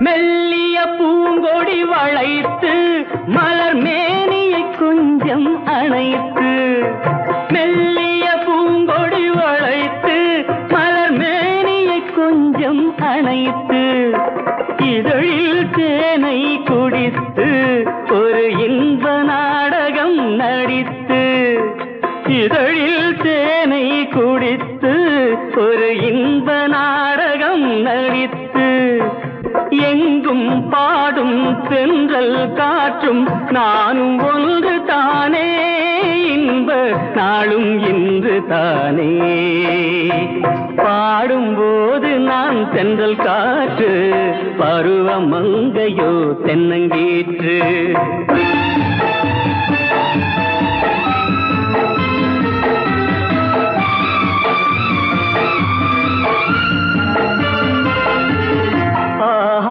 மெல்லிய பூங்கொடி வளைத்து மலர் மேனியை கொஞ்சம் அணைத்து, மெல்லிய பூங்கொடி வளைத்து மலர் மேனியை கொஞ்சம் அணைத்து, இதழில் தேனை குடித்து ஒரு இன்ப நாடகம் நடித்து, இதழில் தேனை குடித்து ஒரு இன்ப நாடகம் நடித்து, எங்கும் பாடும் தென்றல் காற்றும் நானும் ஒன்று தானே, இன்ப நாளும் இன்று தானே. பாடும்போது நான் தென்றல் காற்று, பருவ மங்கையோ தென்னங்கீற்று.